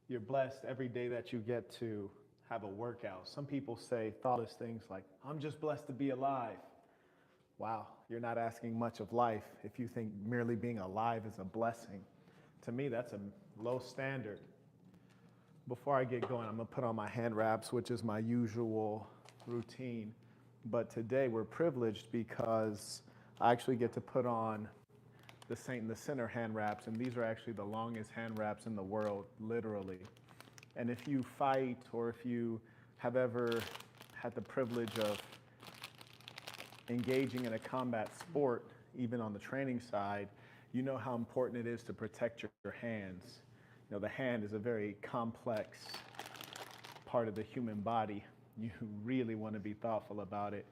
You're blessed every day that you get to have a workout. Some people say thoughtless things like, I'm just blessed to be alive. Wow, you're not asking much of life if you think merely being alive is a blessing. To me, that's a low standard. Before I get going, I'm gonna put on my hand wraps, which is my usual routine. But today we're privileged because I actually get to put on the Saint in the Center hand wraps, and these are actually the longest hand wraps in the world, literally. And if you fight or if you have ever had the privilege of engaging in a combat sport, even on the training side, you know how important it is to protect your hands. You know, the hand is a very complex part of the human body. You really want to be thoughtful about it.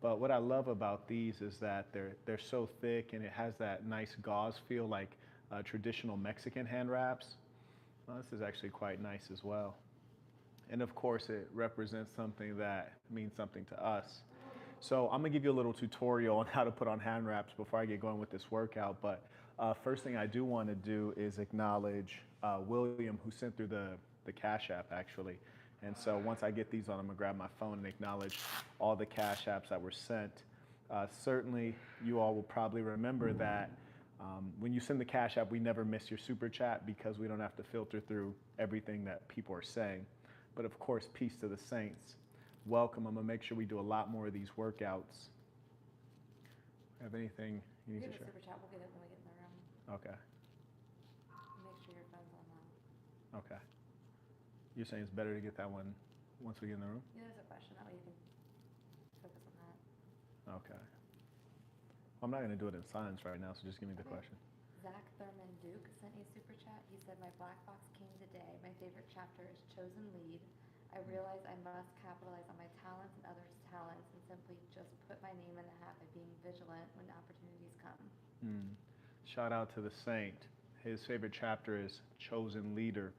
But what I love about these is that they're so thick and it has that nice gauze feel like traditional Mexican hand wraps. Well, this is actually quite nice as well. And of course, it represents something that means something to us. So I'm gonna give you a little tutorial on how to put on hand wraps before I get going with this workout. But first thing I do want to do is acknowledge William, who sent through the Cash App actually. And so once I get these on, I'm gonna grab my phone and acknowledge all the Cash Apps that were sent. Certainly, you all will probably remember that when you send the Cash App, we never miss your super chat because we don't have to filter through everything that people are saying. But of course, peace to the saints. Welcome. I'm gonna make sure we do a lot more of these workouts. Have anything you need to share? Super chat. We'll get it when we get in the room. Okay. Make sure your phone's on loud. Okay. You're saying it's better to get that one once we get in the room? Yeah, there's a question. That way you can focus on that. Okay. Well, I'm not going to do it in silence right now, so just give me the question. Zach Thurman Duke sent you a super chat. He said, my black box came today. My favorite chapter is Chosen Lead. I realize I must capitalize on my talents and others' talents and simply just put my name in the hat by being vigilant when opportunities come. Shout out to the saint. His favorite chapter is Chosen Leader.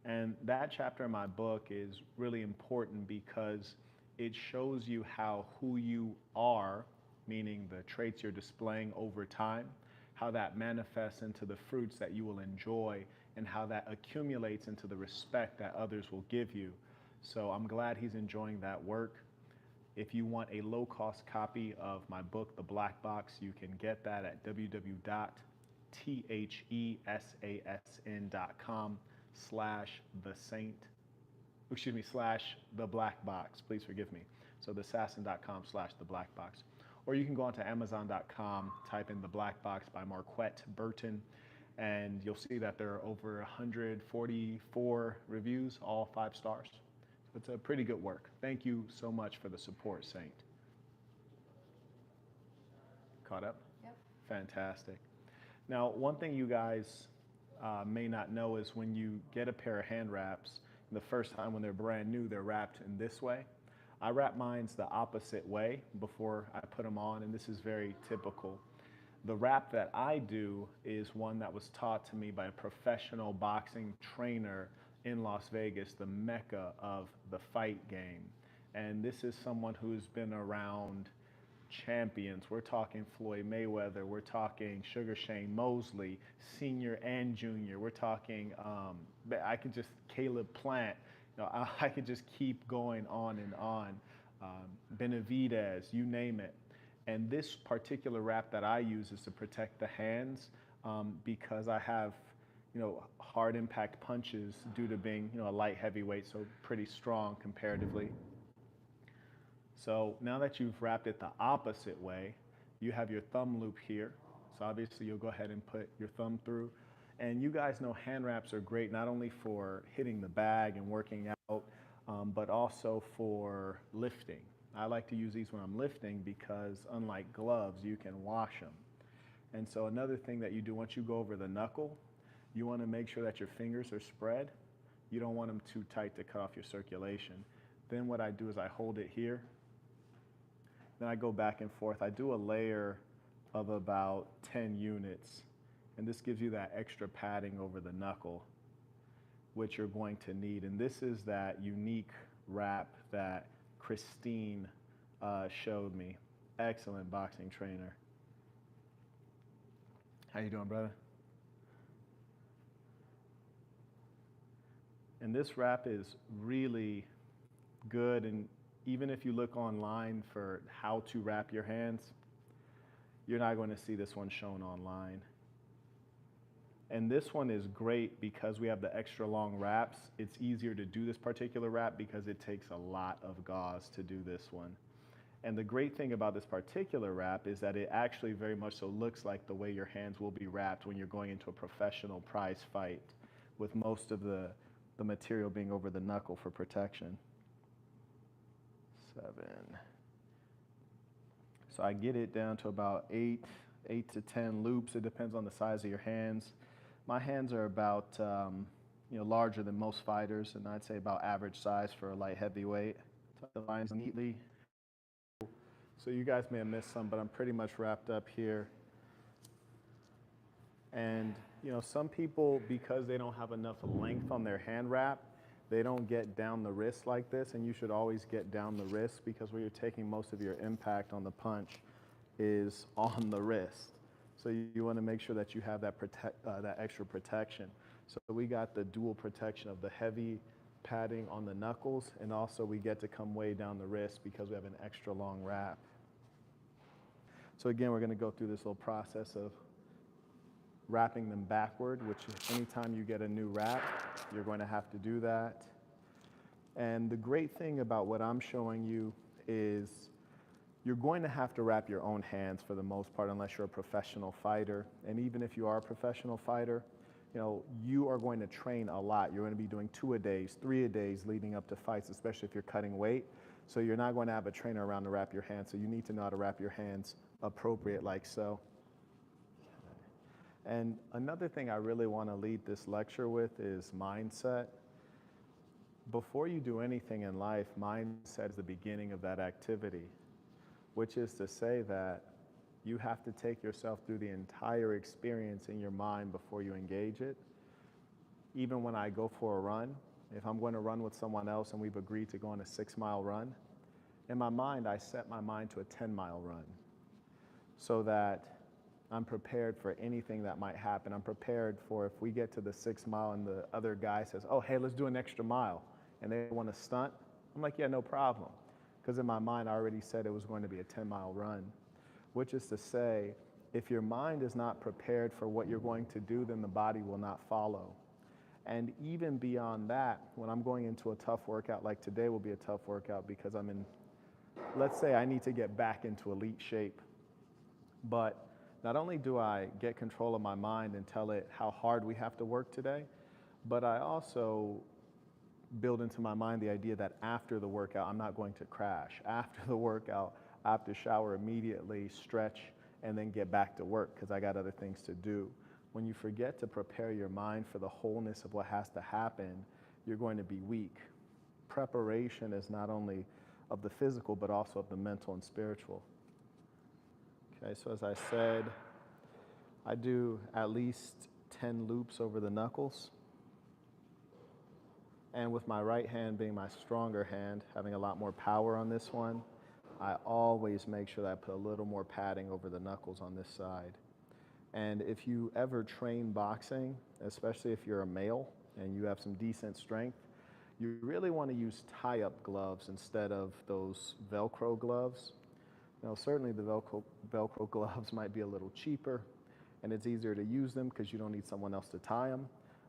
And that chapter in my book is really important because it shows you how who you are, meaning the traits you're displaying over time, how that manifests into the fruits that you will enjoy, and how that accumulates into the respect that others will give you. So I'm glad he's enjoying that work. If you want a low-cost copy of my book, The Black Box, you can get that at www.thesassin.com/the black box. So thesassin.com/the black box. Or you can go onto amazon.com, type in The Black Box by Marquett Burton, and you'll see that there are over 144 reviews, all 5 stars. So it's a pretty good work. Thank you so much for the support, Saint. Caught up? Yep. Fantastic. Now, one thing you guys may not know is when you get a pair of hand wraps, the first time when they're brand new, they're wrapped in this way. I wrap mine's the opposite way before I put them on, and this is very typical. The wrap that I do is one that was taught to me by a professional boxing trainer in Las Vegas, the mecca of the fight game. And this is someone who's been around champions. We're talking Floyd Mayweather, we're talking Sugar Shane Mosley, senior and junior. We're talking, I could just, Caleb Plant, you know, I could just keep going on and on. Benavidez, you name it. And this particular wrap that I use is to protect the hands because I have, you know, hard impact punches due to being, you know, a light heavyweight, so pretty strong comparatively. So now that you've wrapped it the opposite way, you have your thumb loop here. So obviously you'll go ahead and put your thumb through. And you guys know hand wraps are great not only for hitting the bag and working out, but also for lifting. I like to use these when I'm lifting because unlike gloves, you can wash them. And so another thing that you do once you go over the knuckle, you want to make sure that your fingers are spread. You don't want them too tight to cut off your circulation. Then what I do is I hold it here. Then I go back and forth. I do a layer of about 10 units. And this gives you that extra padding over the knuckle, which you're going to need. And this is that unique wrap that Christine showed me. Excellent boxing trainer. How you doing, brother? And this wrap is really good. And even if you look online for how to wrap your hands, you're not going to see this one shown online. And this one is great because we have the extra long wraps. It's easier to do this particular wrap because it takes a lot of gauze to do this one. And the great thing about this particular wrap is that it actually very much so looks like the way your hands will be wrapped when you're going into a professional prize fight, with most of the material being over the knuckle for protection. 7. So I get it down to about 8 to 10 loops. It depends on the size of your hands. My hands are about larger than most fighters, and I'd say about average size for a light heavyweight. Tuck the lines neatly. So you guys may have missed some, but I'm pretty much wrapped up here. And some people, because they don't have enough length on their hand wrap, they don't get down the wrist like this, and you should always get down the wrist because where you're taking most of your impact on the punch is on the wrist. So you want to make sure that you have that extra protection. So we got the dual protection of the heavy padding on the knuckles, and also we get to come way down the wrist because we have an extra long wrap. So again, we're going to go through this little process of wrapping them backward, which anytime you get a new wrap, you're going to have to do that. And the great thing about what I'm showing you is you're going to have to wrap your own hands for the most part unless you're a professional fighter. And even if you are a professional fighter, you are going to train a lot. You're going to be doing 2-a-days, 3-a-days leading up to fights, especially if you're cutting weight. So you're not going to have a trainer around to wrap your hands. So you need to know how to wrap your hands appropriate like so. And another thing I really want to lead this lecture with is mindset. Before you do anything in life, mindset is the beginning of that activity, which is to say that you have to take yourself through the entire experience in your mind before you engage it. Even when I go for a run, if I'm going to run with someone else and we've agreed to go on a 6-mile run, in my mind, I set my mind to a 10-mile run so that I'm prepared for anything that might happen. I'm prepared for if we get to the 6th mile and the other guy says, oh, hey, let's do an extra mile, and they want to stunt. I'm like, yeah, no problem. Because in my mind, I already said it was going to be a 10-mile run, which is to say, if your mind is not prepared for what you're going to do, then the body will not follow. And even beyond that, when I'm going into a tough workout, like today will be a tough workout because let's say I need to get back into elite shape. But not only do I get control of my mind and tell it how hard we have to work today, but I also build into my mind the idea that after the workout, I'm not going to crash. After the workout, I have to shower immediately, stretch, and then get back to work because I got other things to do. When you forget to prepare your mind for the wholeness of what has to happen, you're going to be weak. Preparation is not only of the physical, but also of the mental and spiritual. Okay, so as I said, I do at least 10 loops over the knuckles. And with my right hand being my stronger hand, having a lot more power on this one, I always make sure that I put a little more padding over the knuckles on this side. And if you ever train boxing, especially if you're a male and you have some decent strength, you really want to use tie-up gloves instead of those Velcro gloves. Now, certainly the Velcro gloves might be a little cheaper, and it's easier to use them because you don't need someone else to tie them.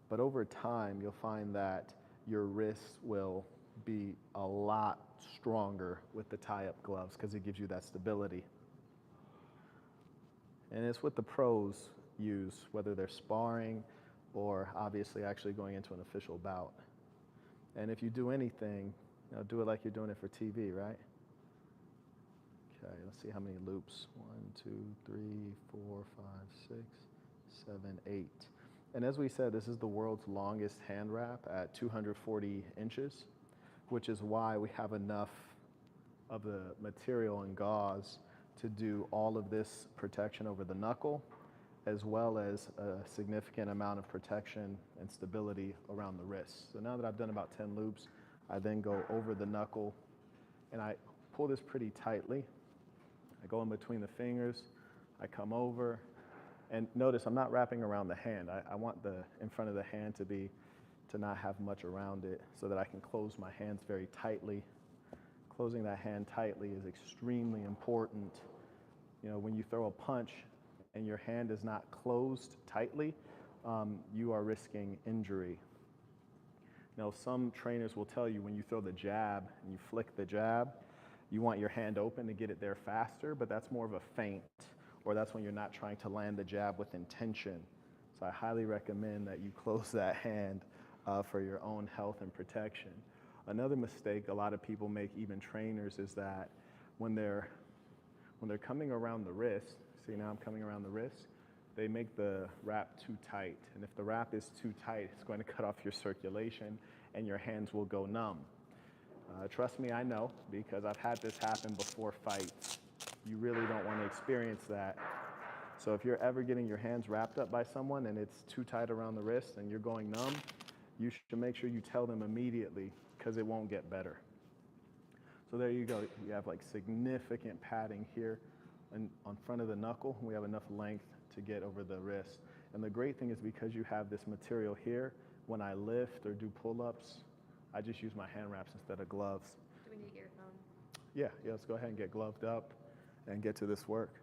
But over time, you'll find that your wrists will be a lot stronger with the tie-up gloves because it gives you that stability. And it's what the pros use, whether they're sparring or obviously actually going into an official bout. And if you do anything, do it like you're doing it for TV, right? Okay, let's see how many loops. 1, 2, 3, 4, 5, 6, 7, 8. And as we said, this is the world's longest hand wrap at 240 inches, which is why we have enough of the material and gauze to do all of this protection over the knuckle, as well as a significant amount of protection and stability around the wrist. So now that I've done about 10 loops, I then go over the knuckle, and I pull this pretty tightly. I go in between the fingers, I come over, and notice I'm not wrapping around the hand. I want the in front of the hand to be to not have much around it so that I can close my hands very tightly. Closing that hand tightly is extremely important. You know, when you throw a punch and your hand is not closed tightly, you are risking injury. You know, some trainers will tell you when you throw the jab and you flick the jab, you want your hand open to get it there faster, but that's more of a feint, or that's when you're not trying to land the jab with intention. So I highly recommend that you close that hand for your own health and protection. Another mistake a lot of people make, even trainers, is that when they're coming around the wrist, see now I'm coming around the wrist, they make the wrap too tight. And if the wrap is too tight, it's going to cut off your circulation and your hands will go numb. Trust me, I know, because I've had this happen before fights. You really don't want to experience that. So if you're ever getting your hands wrapped up by someone and it's too tight around the wrist and you're going numb, you should make sure you tell them immediately, because it won't get better. So there you go. You have like significant padding here and on front of the knuckle. We have enough length to get over the wrist. And the great thing is, because you have this material here, when I lift or do pull-ups, I just use my hand wraps instead of gloves. Do we need earphones? Yeah, let's go ahead and get gloved up and get to this work.